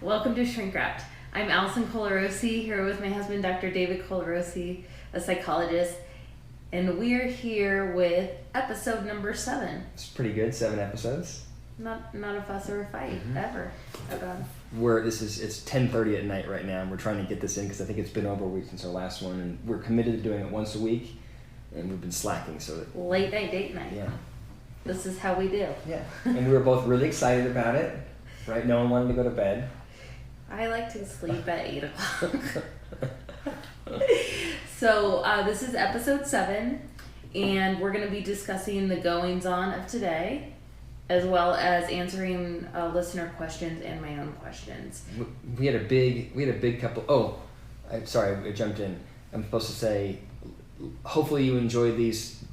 Welcome to Shrink Wrapped. I'm Allison here with my husband, Dr. David Colarosi, a psychologist, and we're here with episode number 7. It's pretty good, 7 episodes. Not a fuss or a fight, ever. It's 10:30 at night right now, and we're trying to get this in because I think it's been over a week since our last one, and we're committed to doing it once a week, and we've been slacking. So late night, date night. Yeah. This is how we do. Yeah, and we were both really excited about it, right? No one wanted to go to bed. I like to sleep at 8 o'clock. So this is episode 7, and we're going to be discussing the goings-on of today, as well as answering listener questions and my own questions. We had a big couple. Oh, I jumped in. I'm supposed to say, hopefully you enjoyed these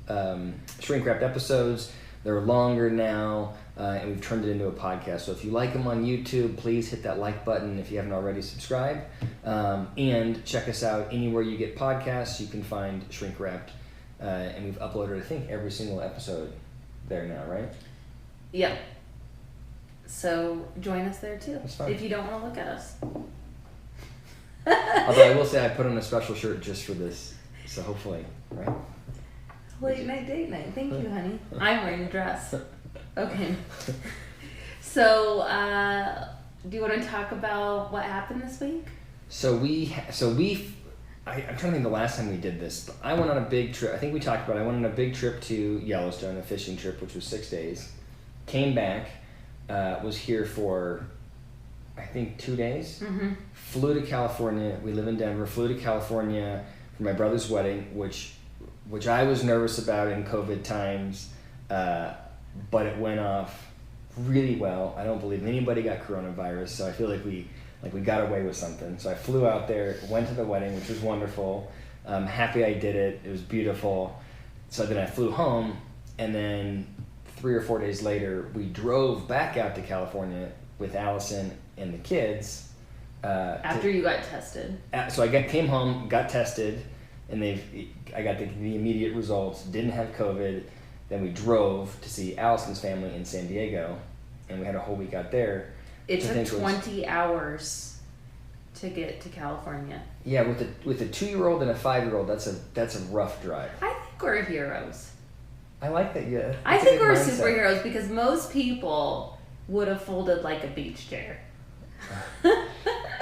shrink wrapped episodes. They're longer now, and we've turned it into a podcast. So if you like them on YouTube, please hit that like button if you haven't already subscribed. And check us out anywhere you get podcasts. You can find Shrink Wrapped. And we've uploaded, I think, every single episode there now, right? Yep. So join us there too, That's fine. if you don't want to look at us. Although I will say I put on a special shirt just for this. So hopefully, right? Late night, date night. Thank you, honey. I'm wearing a dress. Okay. So, do you want to talk about what happened this week? I'm trying to think the last time we did this. But I went on a big trip. I think we talked about it. I went on a big trip to Yellowstone, a fishing trip, which was 6 days. Came back, was here for, I think, 2 days. Mm-hmm. Flew to California. We live in Denver. Flew to California for my brother's wedding, which I was nervous about in COVID times, but it went off really well. I don't believe anybody got coronavirus, so I feel like we got away with something. So I flew out there, went to the wedding, which was wonderful. Happy I did it. It was beautiful. So then I flew home, and then 3 or 4 days later, we drove back out to California with Allison and the kids. After you got tested. So I came home, got tested, and I got the immediate results, didn't have COVID. Then we drove to see Allison's family in San Diego, and we had a whole week out there. It took 20 hours to get to California. Yeah, with a 2-year-old and a 5-year-old, that's a rough drive. I think we're heroes. I like that, yeah. I think we're superheroes because most people would have folded like a beach chair.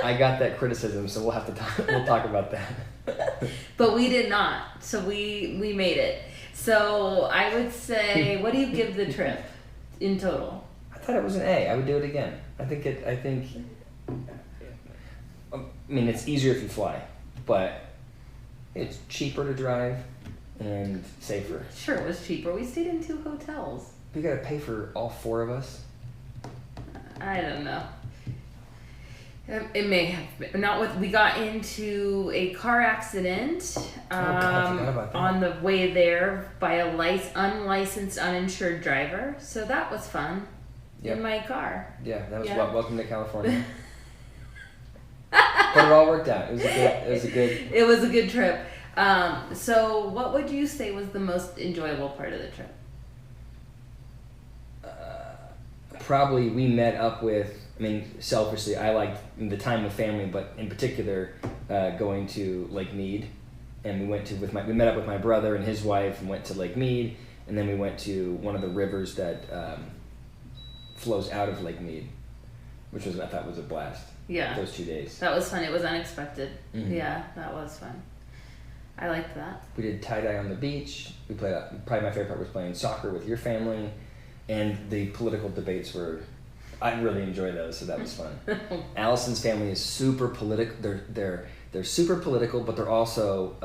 I got that criticism, so we'll talk about that. But we did not, so we made it. So I would say, what do you give the trip in total? I thought it was an A. I would do it again. I mean, it's easier if you fly, but it's cheaper to drive and safer. Sure, it was cheaper. We stayed in 2 hotels. We got to pay for all 4 of us? I don't know. It may have been. We got into a car accident on the way there by a unlicensed, uninsured driver. So that was fun. Yep. In my car. Yeah, that was welcome to California. But it all worked out. It was a good trip. So what would you say was the most enjoyable part of the trip? Probably we met up with, selfishly, I liked the time with family, but in particular, going to Lake Mead. And we met up with my brother and his wife and went to Lake Mead. And then we went to one of the rivers that flows out of Lake Mead, which I thought was a blast. Yeah. Those 2 days. That was fun. It was unexpected. Mm-hmm. Yeah, that was fun. I liked that. We did tie-dye on the beach. We played, probably my favorite part was playing soccer with your family. And the political debates I really enjoy those, so that was fun. Allison's family is super political. They're super political, but they're also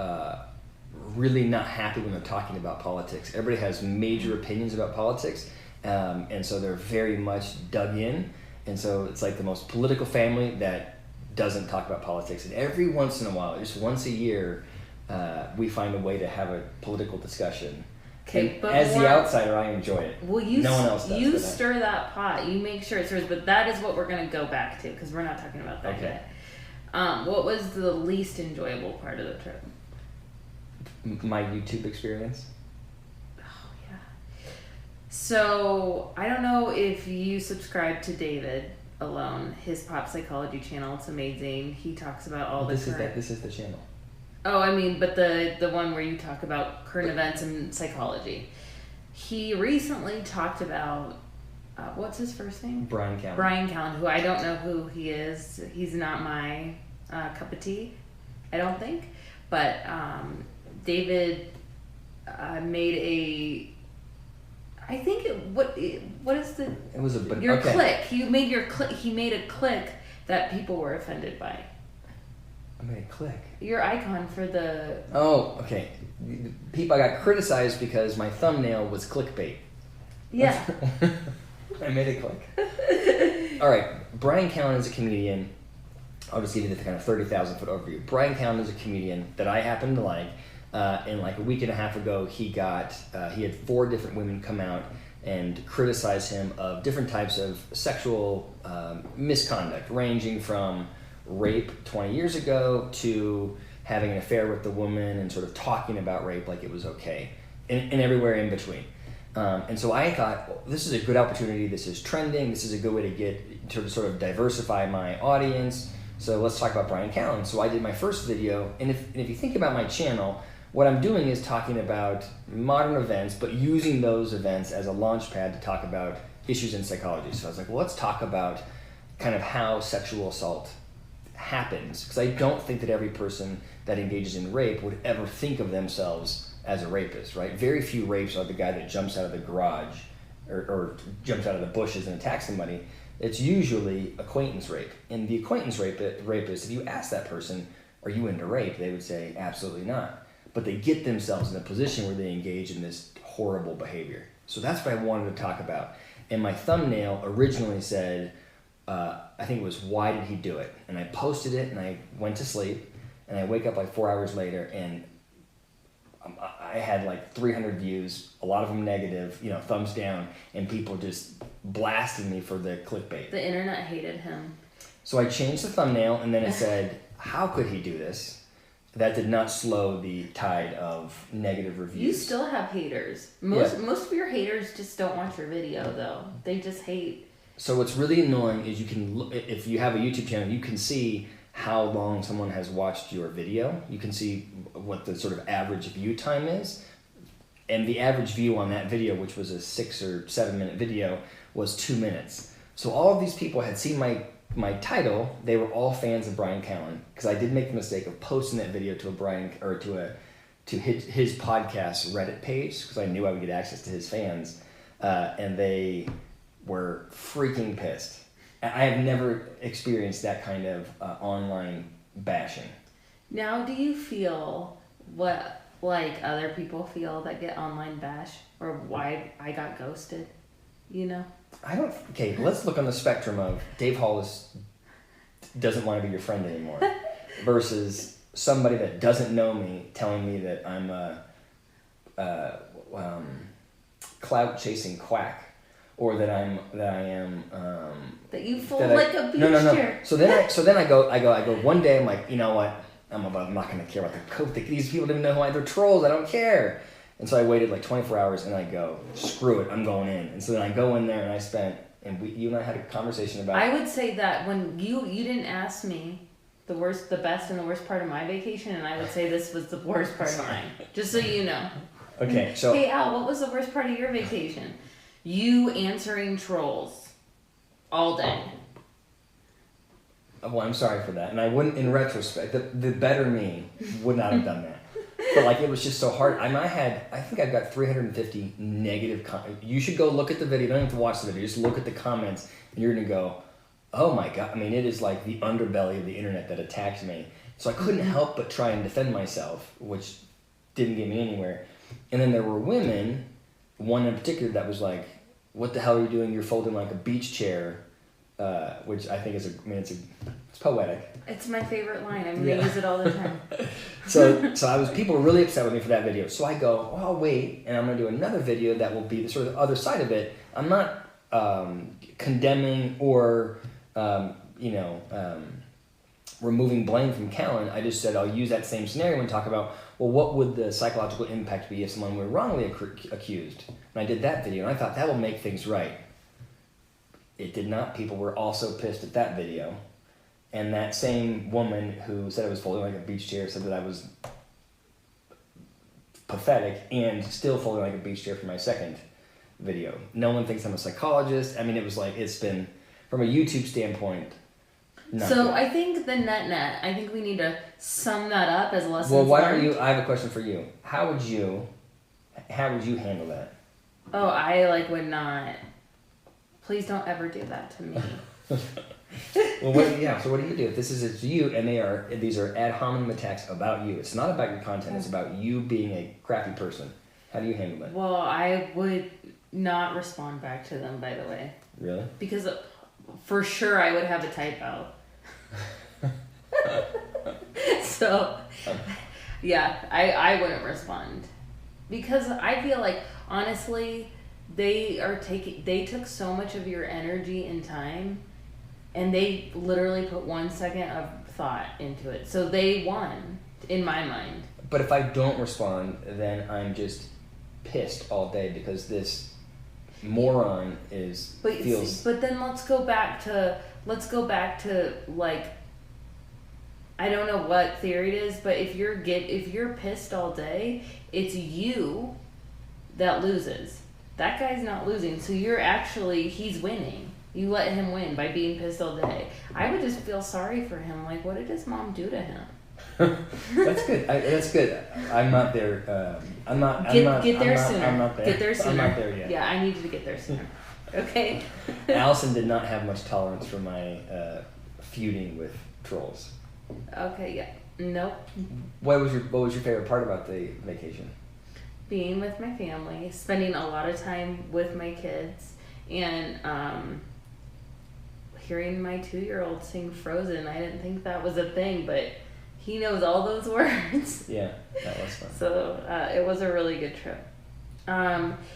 really not happy when they're talking about politics. Everybody has major opinions about politics, and so they're very much dug in. And so it's like the most political family that doesn't talk about politics. And every once in a while, just once a year, we find a way to have a political discussion. Okay, but as the outsider, I enjoy it. Well, no one else does. You stir that pot. You make sure it stirs. But that is what we're going to go back to because we're not talking about that yet. What was the least enjoyable part of the trip? My YouTube experience. Oh yeah. So I don't know if you subscribe to David alone. His pop psychology channel, it's amazing. He talks about all This is the channel. Oh, I mean, but the one where you talk about current events and psychology. He recently talked about, what's his first name? Bryan Callen. Bryan Callen, who I don't know who he is. He's not my cup of tea, I don't think. But David made a, I think what is the? It was a your click. He made your click. He made a click that people were offended by. I made a click. Your icon for the. Oh, okay. People, I got criticized because my thumbnail was clickbait. Yeah. I made a click. All right. Bryan Callen is a comedian. I'll just give you the kind of 30,000 foot overview. Bryan Callen is a comedian that I happen to like. And like a week and a half ago, he had 4 different women come out and criticize him of different types of sexual misconduct, ranging from rape 20 years ago to having an affair with the woman and sort of talking about rape like it was okay, and everywhere in between. And so I thought, well, this is a good opportunity. This is trending. This is a good way to sort of diversify my audience. So let's talk about Bryan Callen. So I did my first video, and if you think about my channel, what I'm doing is talking about modern events, but using those events as a launch pad to talk about issues in psychology. So I was like, well, let's talk about kind of how sexual assault happens, because I don't think that every person that engages in rape would ever think of themselves as a rapist, right? Very few rapes are the guy that jumps out of the garage or jumps out of the bushes and attacks somebody. It's usually acquaintance rape. And the acquaintance rapist, if you ask that person, are you into rape? They would say, absolutely not. But they get themselves in a position where they engage in this horrible behavior. So that's what I wanted to talk about. And my thumbnail originally said, I think it was, why did he do it? And I posted it and I went to sleep and I wake up like 4 hours later and I had like 300 views, a lot of them negative, thumbs down, and people just blasted me for the clickbait. The internet hated him. So I changed the thumbnail and then it said, how could he do this? That did not slow the tide of negative reviews. You still have haters. Most of your haters just don't watch your video though. They just hate. So what's really annoying is you can look, if you have a YouTube channel, you can see how long someone has watched your video. You can see what the sort of average view time is. And the average view on that video, which was a 6 or 7 minute video, was 2 minutes. So all of these people had seen my title. They were all fans of Bryan Callen, because I did make the mistake of posting that video to his podcast Reddit page, because I knew I would get access to his fans, and they were freaking pissed. I have never experienced that kind of online bashing. Now, do you feel what like other people feel that get online bash, or why I got ghosted? Okay, let's look on the spectrum of Dave Hollis doesn't want to be your friend anymore versus somebody that doesn't know me telling me that I'm a clout chasing quack, or that I am that you fold like a beach chair. So then I go one day, I'm like, you know what? I'm not going to care about the code. These people don't even know who they're trolls. I don't care. And so I waited like 24 hours and I go, screw it, I'm going in. And so then I go in there and I spent, and you and I had a conversation about. I would say that when you didn't ask me the best and the worst part of my vacation, and I would say this was the worst part of mine, just so you know. Okay, so. Hey Al, what was the worst part of your vacation? You answering trolls all day. Well, I'm sorry for that. And I wouldn't, in retrospect, the better me would not have done that. But like, it was just so hard. I think I've got 350 negative comments. You should go look at the video. You don't have to watch the video. Just look at the comments and you're going to go, oh my God. I mean, it is like the underbelly of the internet that attacked me. So I couldn't help but try and defend myself, which didn't get me anywhere. And then there were women, one in particular that was like, what the hell are you doing? You're folding like a beach chair, which I think it's poetic. It's my favorite line. I'm going to use it all the time. So people were really upset with me for that video. So I go, well, I'll wait, and I'm going to do another video that will be the sort of other side of it. I'm not condemning or, removing blame from Callen. I just said I'll use that same scenario and talk about, well, what would the psychological impact be if someone were wrongly accused? And I did that video, and I thought that will make things right. It did not. People were also pissed at that video. And that same woman who said I was folding like a beach chair said that I was pathetic and still folding like a beach chair for my second video. No one thinks I'm a psychologist. I mean, it was like, it's been, from a YouTube standpoint, not so good. I think the net, I think we need to sum that up as lessons Well, why learned. don't you, I have a question for you. How would you handle that? Oh, I would not. Please don't ever do that to me. Well, so what do you do? If this is you, and these are ad hominem attacks about you. It's not about your content. It's about you being a crappy person. How do you handle that? Well, I would not respond back to them, by the way. Really? Because for sure I would have a typo. So, yeah, I wouldn't respond. Because I feel like, honestly, they took so much of your energy and time, and they literally put 1 second of thought into it. So they won, in my mind. But if I don't respond, then I'm just pissed all day because this moron feels. But then let's go back to I don't know what theory it is, but if you're pissed all day, it's you that loses. That guy's not losing, so he's winning. You let him win by being pissed all day. I would just feel sorry for him. Like, what did his mom do to him? That's good. That's good. I'm not there. Get there sooner. I'm not there. Get there sooner. I'm not there yet. Yeah, I need you to get there sooner. Okay. Allison did not have much tolerance for my feuding with trolls. Okay. Yeah. Nope. What was your favorite part about the vacation? Being with my family, spending a lot of time with my kids, and hearing my 2-year-old sing Frozen. I didn't think that was a thing, but he knows all those words. Yeah, that was fun. So it was a really good trip.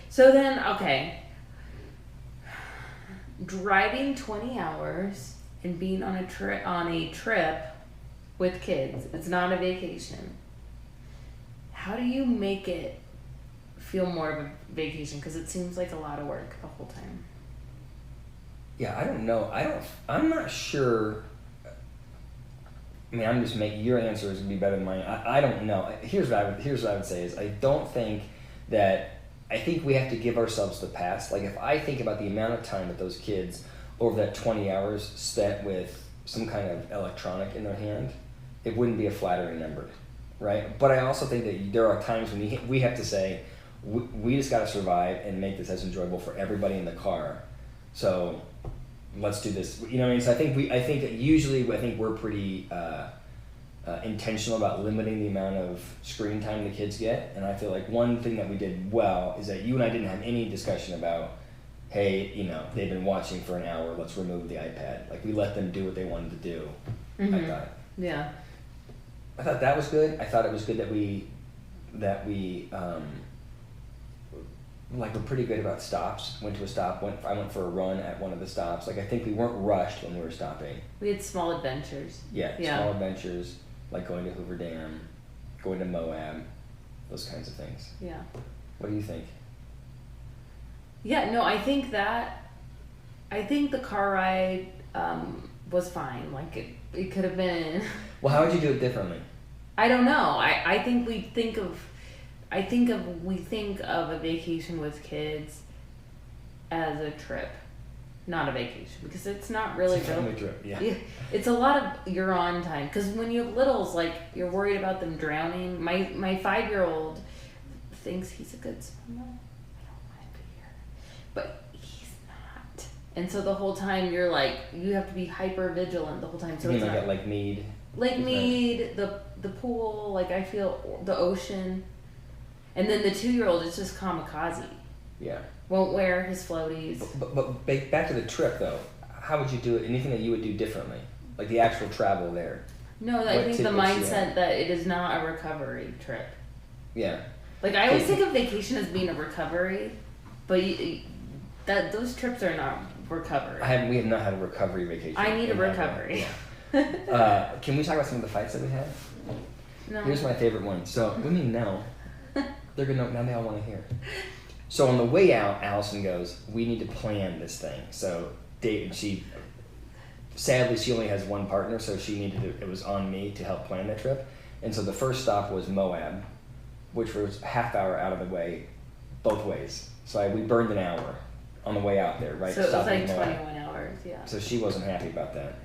So then, okay. Driving 20 hours and being on a trip with kids. It's not a vacation. How do you make it feel more of a vacation? Because it seems like a lot of work the whole time. Yeah, I don't know. I'm not sure. I mean, I'm just making your answer is gonna be better than mine. I don't know. Here's what I would say is I think we have to give ourselves the pass. Like, if I think about the amount of time that those kids over that 20 hours spent with some kind of electronic in their hand, it wouldn't be a flattering number, right? But I also think that there are times when we have to say we just got to survive and make this as enjoyable for everybody in the car. So let's do this. You know what I mean? So I think that usually we're pretty intentional about limiting the amount of screen time the kids get. And I feel like one thing that we did well is that you and I didn't have any discussion about, hey, they've been watching for an hour, let's remove the iPad. Like, we let them do what they wanted to do. Mm-hmm. I thought. Yeah. I thought that was good. I thought it was good that we we're pretty good about stops. Went to a stop. I went for a run at one of the stops. Like, I think we weren't rushed when we were stopping. We had small adventures. Yeah. Small adventures, like going to Hoover Dam, going to Moab, those kinds of things. Yeah. What do you think? Yeah, no, I think the car ride was fine. Like, it could have been. Well, how would you do it differently? I don't know. I think we think of a vacation with kids as a trip, not a vacation, because it's not really it's a family trip. Yeah. It's a lot of your on time, because when you have littles, like, you're worried about them drowning. My 5-year-old thinks he's a good swimmer. I don't want to be here, but he's not. And so the whole time you're like, you have to be hyper vigilant the whole time. So you it's mean like not, at Lake Mead? Lake Mead, the pool, like, I feel the ocean. And then the 2-year-old is just kamikaze. Yeah. Won't wear his floaties. But back to the trip, though. How would you do it? Anything that you would do differently? Like the actual travel there? No, I think the mindset that it is not a recovery trip. Yeah. Like, I always think of vacation as being a recovery, but those trips are not recovery. We have not had a recovery vacation. I need a recovery. Yeah. Can we talk about some of the fights that we had? No. Here's my favorite one. So, what do you mean no? Now they all want to hear. So on the way out, Allison goes, we need to plan this thing. So sadly, she only has one partner, so it was on me to help plan the trip. And so the first stop was Moab, which was half hour out of the way, both ways. So we burned an hour on the way out there, right? So it was like 21 hours, yeah. So she wasn't happy about that.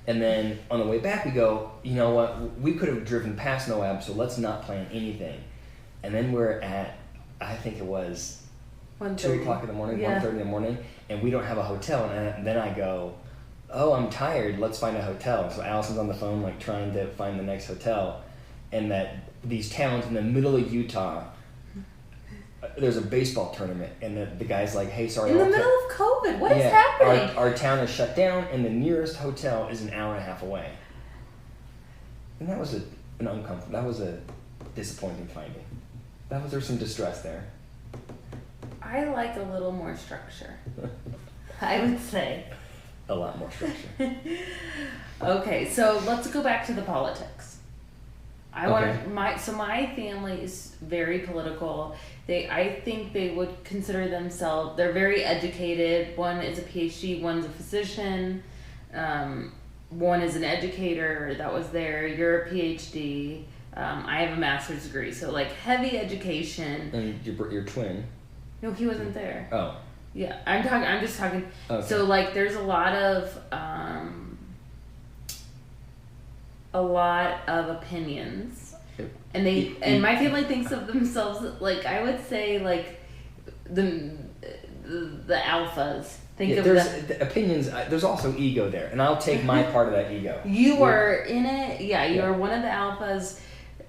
And then on the way back, we go, you know what? We could have driven past Moab, so let's not plan anything. And then we're at, I think it was 2 o'clock in the morning, 1:30 in the morning, and we don't have a hotel. And then I go, oh, I'm tired, let's find a hotel. So Allison's on the phone, like trying to find the next hotel. And that these towns in the middle of Utah, there's a baseball tournament, and the guy's like, hey, sorry. In the middle of COVID, what is happening? Our town is shut down, and the nearest hotel is an hour and a half away. And that was that was a disappointing finding. There was some distress there. I like a little more structure, I would say. A lot more structure. Okay, so let's go back to the politics. My family is very political. I think they would consider themselves, they're very educated. One is a PhD, one's a physician, one is an educator that was there. You're a PhD. I have a master's degree, so like heavy education. And your twin? No, he wasn't there. Oh. Yeah, I'm just talking. Okay. So like, there's a lot of opinions, and my family thinks of themselves like, I would say, like the alphas. The opinions. There's also ego there, and I'll take my part of that ego. You are in it. Yeah, you are one of the alphas.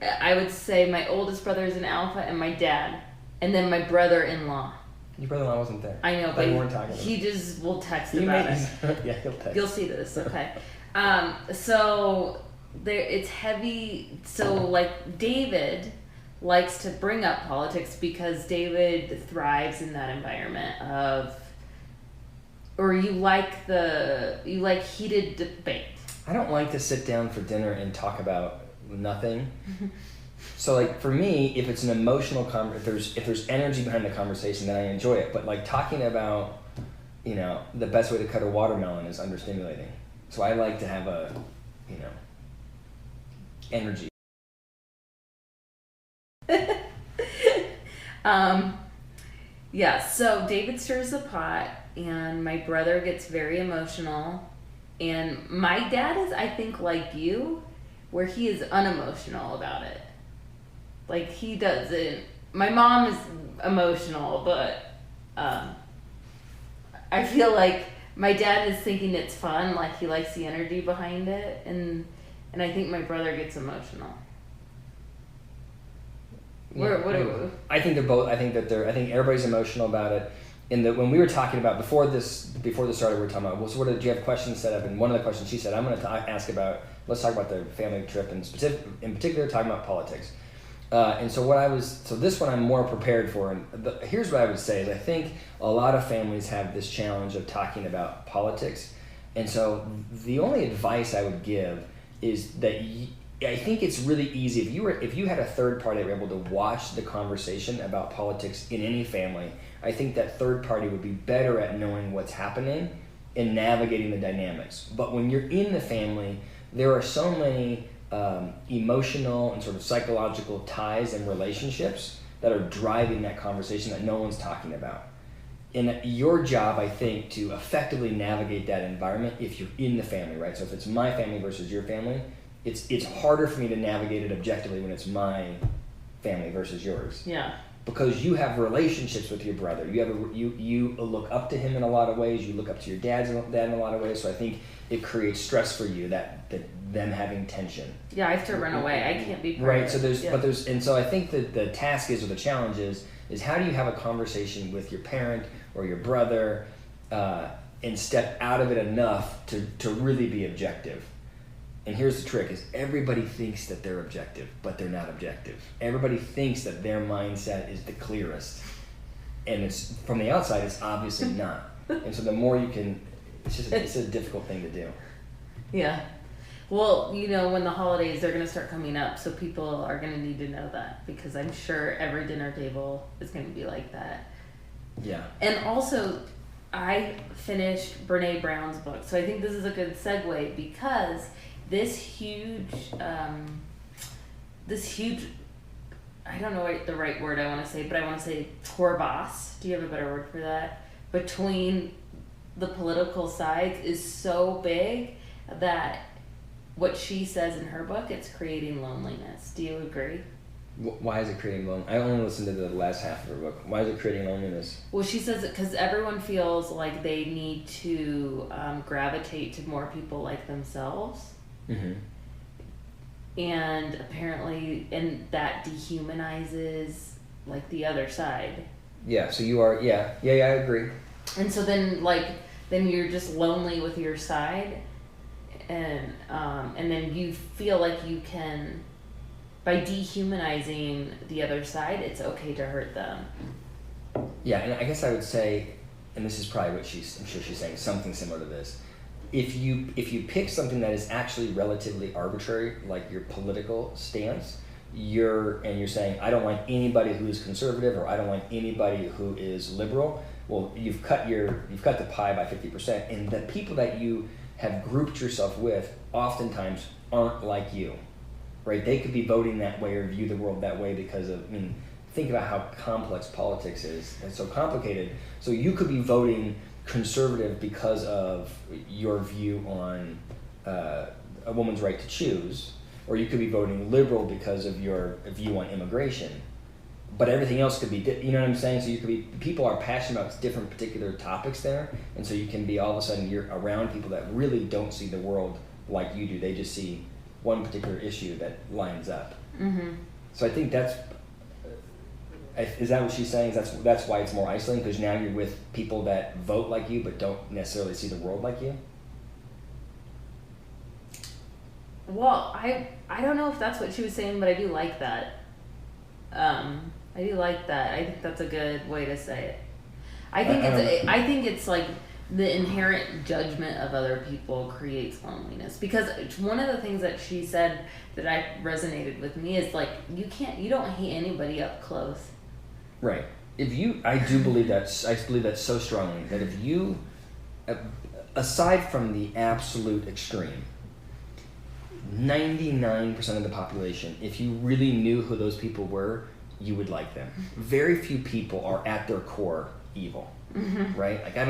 I would say my oldest brother is an alpha, and my dad, and then my brother-in-law. Your brother-in-law wasn't there. I know, but we weren't talking about he just will text about it. Yeah, he'll text. You'll see this, okay? So it's heavy. So like, David likes to bring up politics because David thrives in that environment of, or you like heated debate. I don't like to sit down for dinner and talk about nothing. So like, for me, if it's an emotional if there's energy behind the conversation, then I enjoy it. But like, talking about, the best way to cut a watermelon is understimulating. So I like to have a, energy. Yeah, so David stirs the pot, and my brother gets very emotional, and my dad is, I think, like you, where he is unemotional about it. Like, he doesn't. My mom is emotional, but I feel like my dad is thinking it's fun, like he likes the energy behind it, and I think my brother gets emotional. Yeah, I think they're both. I think everybody's emotional about it. When we were talking about before this started, we were talking about, well, so do you have questions set up? And one of the questions she said, I'm going to ask about. Let's talk about the family trip, and in particular, talking about politics. And so this one I'm more prepared for. And here's what I would say is, I think a lot of families have this challenge of talking about politics. And so the only advice I would give is that I think it's really easy if you had a third party that were able to watch the conversation about politics in any family. I think that third party would be better at knowing what's happening and navigating the dynamics. But when you're in the family, there are so many emotional and sort of psychological ties and relationships that are driving that conversation that no one's talking about. And your job, I think, to effectively navigate that environment if you're in the family, right? So if it's my family versus your family, it's harder for me to navigate it objectively when it's my family versus yours. Yeah. Because you have relationships with your brother. You look up to him in a lot of ways. You look up to your dad in a lot of ways. So I think it creates stress for you that them having tension. Yeah, I have to run away. I can't be part right. of So it. And so I think that the task is, or the challenge is how do you have a conversation with your parent or your brother and step out of it enough to really be objective. And here's the trick: is everybody thinks that they're objective, but they're not objective. Everybody thinks that their mindset is the clearest, and it's from the outside, it's obviously not. And so the more you can, it's a difficult thing to do. Yeah. Well, when the holidays, they're going to start coming up, so people are going to need to know that, because I'm sure every dinner table is going to be like that. Yeah. And also, I finished Brene Brown's book, so I think this is a good segue because this huge, I don't know what the right word I want to say, but I want to say crevasse. Do you have a better word for that? Between the political sides is so big that what she says in her book, it's creating loneliness. Do you agree? Why is it creating loneliness? I only listened to the last half of her book. Why is it creating loneliness? Well, she says it because everyone feels like they need to gravitate to more people like themselves. Mm-hmm. And apparently, and that dehumanizes like the other side. Yeah, so you are, I agree. And so then you're just lonely with your side, and then you feel like you can, by dehumanizing the other side, it's okay to hurt them. Yeah, and I guess I would say, and this is probably what I'm sure she's saying, something similar to this. If you pick something that is actually relatively arbitrary, like your political stance, you're saying, I don't like anybody who is conservative, or I don't like anybody who is liberal. Well, you've cut the pie by 50%, and the people that you have grouped yourself with oftentimes aren't like you, right? They could be voting that way or view the world that way because of, think about how complex politics is. It's so complicated. So you could be voting conservative because of your view on a woman's right to choose, or you could be voting liberal because of your view on immigration. But everything else could be, you know what I'm saying? So you could be, people are passionate about different particular topics there, and so you can be, all of a sudden, you're around people that really don't see the world like you do. They just see one particular issue that lines up. Mm-hmm. So I think is that what she's saying? That's why it's more isolating, because now you're with people that vote like you but don't necessarily see the world like you? Well, I don't know if that's what she was saying, but I do like that. I do like that. I think that's a good way to say it. I think it's like the inherent judgment of other people creates loneliness, because one of the things that she said that resonated with me is like, you don't hate anybody up close. Right. I believe that so strongly that if you, aside from the absolute extreme, 99% of the population, if you really knew who those people were, you would like them. Very few people are at their core evil, mm-hmm. right? Like I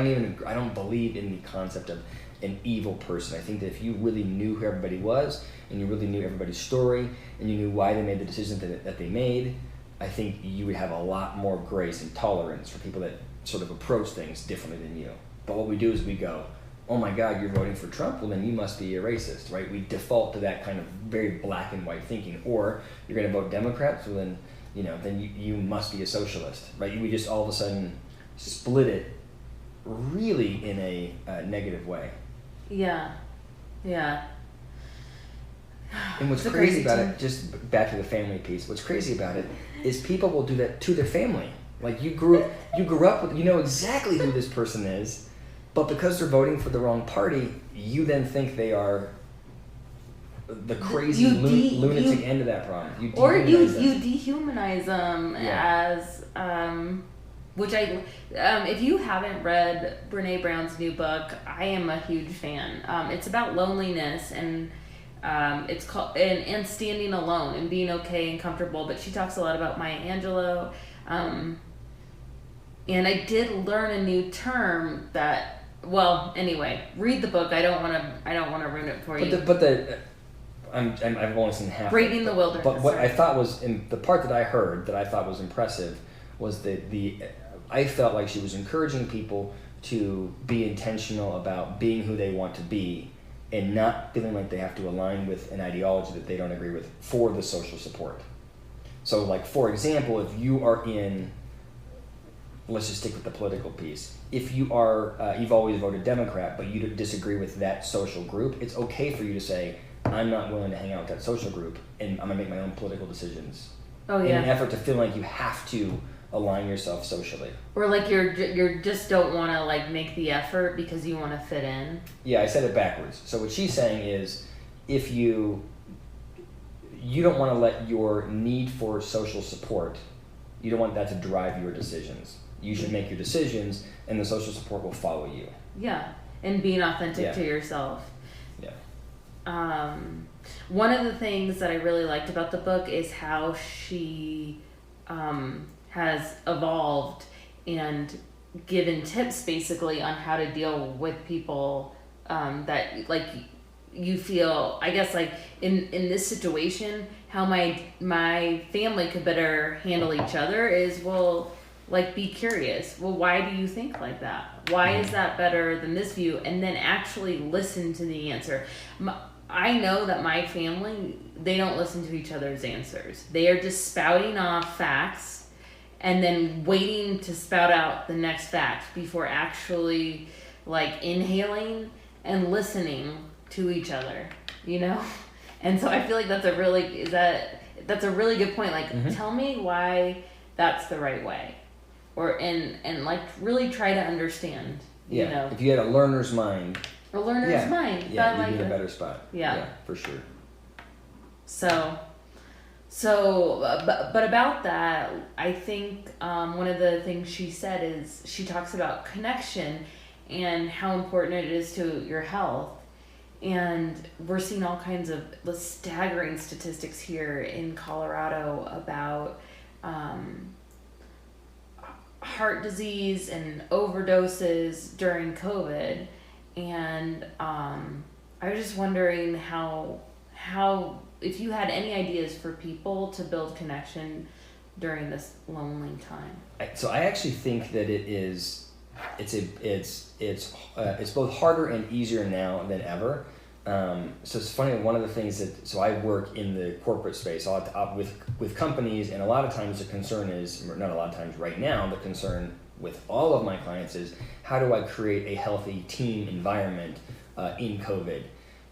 don't believe in the concept of an evil person. I think that if you really knew who everybody was, and you really knew everybody's story, and you knew why they made the decisions that they made, I think you would have a lot more grace and tolerance for people that sort of approach things differently than you. But what we do is we go, oh my God, you're voting for Trump? Well, then you must be a racist, right? We default to that kind of very black and white thinking. Or you're going to vote Democrats? Well, then you must be a socialist, right? We just all of a sudden split it really in a negative way. Yeah. And what's crazy about it, just back to the family piece, what's crazy about it is people will do that to their family. Like you grew up with, you know exactly who this person is, but because they're voting for the wrong party, you then think they are the crazy lunatic end of that problem. You dehumanize them as, which if you haven't read Brene Brown's new book, I am a huge fan. It's about loneliness and it's called and standing alone and being okay and comfortable. But she talks a lot about Maya Angelou, and I did learn a new term that. Well, anyway, read the book. I don't want to ruin it for you. I've only seen half. Braving the Wilderness. But what I thought was, in the part that I heard that I thought was impressive was that I felt like she was encouraging people to be intentional about being who they want to be and not feeling like they have to align with an ideology that they don't agree with for the social support. So, like, for example, if you are in, let's just stick with the political piece. If you are, you've always voted Democrat, but you disagree with that social group, it's okay for you to say, I'm not willing to hang out with that social group, and I'm gonna make my own political decisions. Oh yeah. In an effort to feel like you have to align yourself socially. Or like you're just don't want to like make the effort because you want to fit in. Yeah, I said it backwards. So what she's saying is, if you don't want to let your need for social support, you don't want that to drive your decisions. You should make your decisions, and the social support will follow you. Yeah, and being authentic to yourself. Yeah. One of the things that I really liked about the book is how she has evolved and given tips basically on how to deal with people that like you feel, I guess, like in this situation, how my family could better handle each other is, well, like, be curious. Well, why do you think like that? Why is that better than this view? And then actually listen to the answer. I know that my family, they don't listen to each other's answers. They are just spouting off facts and then waiting to spout out the next fact before actually like inhaling and listening to each other, you know? And so I feel like that's a really good point. Like, tell me why that's the right way. Or and like really try to understand. You know? If you had a learner's mind. A learner's mind. Yeah, you'd be in a better spot. Yeah, for sure. So but about that, I think one of the things she said is she talks about connection and how important it is to your health. And we're seeing all kinds of staggering statistics here in Colorado about heart disease and overdoses during COVID. And I was just wondering how if you had any ideas for people to build connection during this lonely time. So I actually think that it's both harder and easier now than ever. So it's funny, one of the things so I work in the corporate space with companies, and a lot of times the concern is, not a lot of times right now, the concern with all of my clients is, how do I create a healthy team environment in COVID?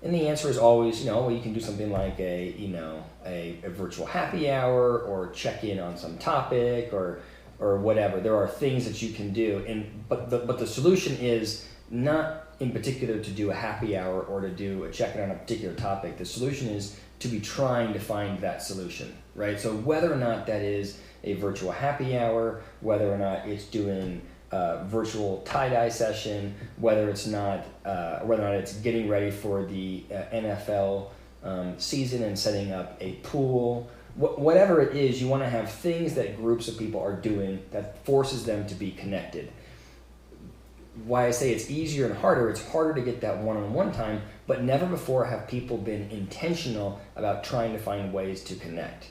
And the answer is always, you can do something like a virtual happy hour, or check in on some topic, or whatever. There are things that you can do, but the solution is not in particular to do a happy hour or to do a check-in on a particular topic. The solution is to be trying to find that solution, right? So whether or not that is a virtual happy hour, whether or not it's doing a virtual tie-dye session, whether or not it's getting ready for the NFL season and setting up a pool, whatever it is, you want to have things that groups of people are doing that forces them to be connected. Why I say it's easier and harder, it's harder to get that one-on-one time, but never before have people been intentional about trying to find ways to connect.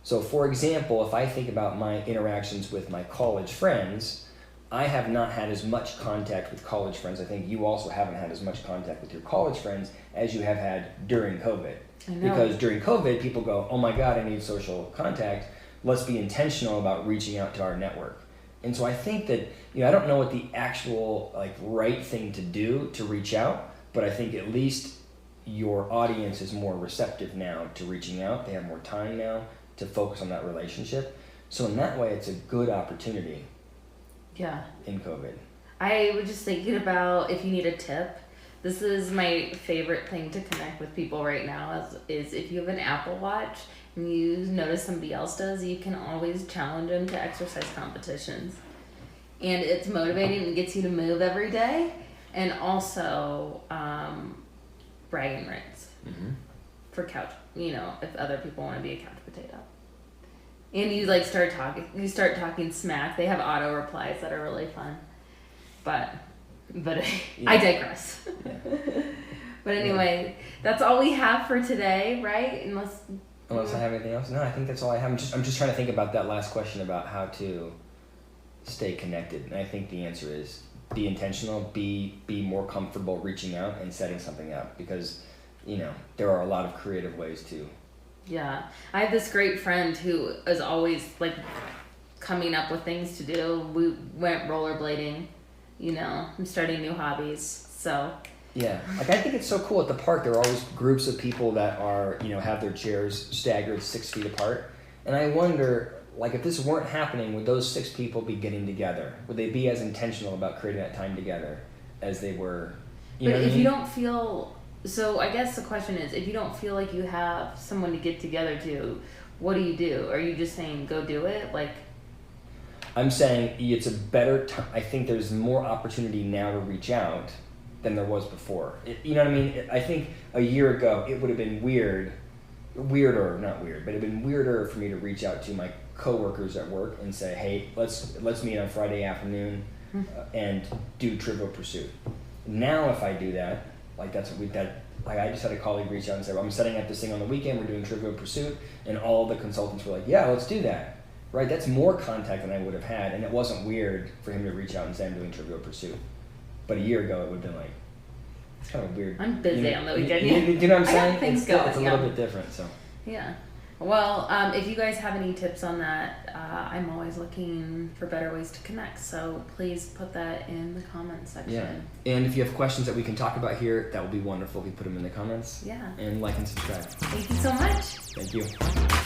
So for example, if I think about my interactions with my college friends, I have not had as much contact with college friends. I think you also haven't had as much contact with your college friends as you have had during COVID. I know. Because during COVID, people go, oh my God, I need social contact. Let's be intentional about reaching out to our network. And so I think that, I don't know what the actual right thing to do to reach out, but I think at least your audience is more receptive now to reaching out. They have more time now to focus on that relationship. So in that way, it's a good opportunity. Yeah. In COVID. I was just thinking about, if you need a tip, this is my favorite thing to connect with people right now is if you have an Apple Watch and you notice somebody else does, you can always challenge them to exercise competitions. And it's motivating and gets you to move every day. And also bragging rights for couch, if other people want to be a couch potato. And you start talking smack. They have auto replies that are really fun. But I digress. Yeah. But anyway, that's all we have for today, right? Unless I have anything else? No, I think that's all I have. I'm just trying to think about that last question about how to stay connected. And I think the answer is be intentional, be more comfortable reaching out and setting something up, because there are a lot of creative ways to. Yeah. I have this great friend who is always coming up with things to do. We went rollerblading, I'm starting new hobbies. So yeah, I think it's so cool at the park. There are always groups of people that are, have their chairs staggered 6 feet apart. And I wonder, if this weren't happening, would those 6 people be getting together? Would they be as intentional about creating that time together as they were? But if you don't feel, so I guess the question is, if you don't feel like you have someone to get together to, what do you do? Are you just saying go do it? I'm saying it's a better time. I think there's more opportunity now to reach out than there was before. You know what I mean? I think a year ago it would have been weirder, not weird, but it'd been weirder for me to reach out to my coworkers at work and say, hey, let's meet on Friday afternoon and do Trivial Pursuit. Now if I do that, like that's what I just had a colleague reach out and say, well, I'm setting up this thing on the weekend, we're doing Trivial Pursuit, and all the consultants were like, yeah, let's do that. Right? That's more contact than I would have had, and it wasn't weird for him to reach out and say I'm doing Trivial Pursuit. But a year ago it would have been like, it's kind of weird. I'm busy on the weekend. You know what I'm saying? I got things going. It's a little bit different, so. Yeah. Well, if you guys have any tips on that, I'm always looking for better ways to connect. So please put that in the comments section. Yeah. And if you have questions that we can talk about here, that would be wonderful if you put them in the comments. Yeah. And like and subscribe. Thank you so much. Thank you.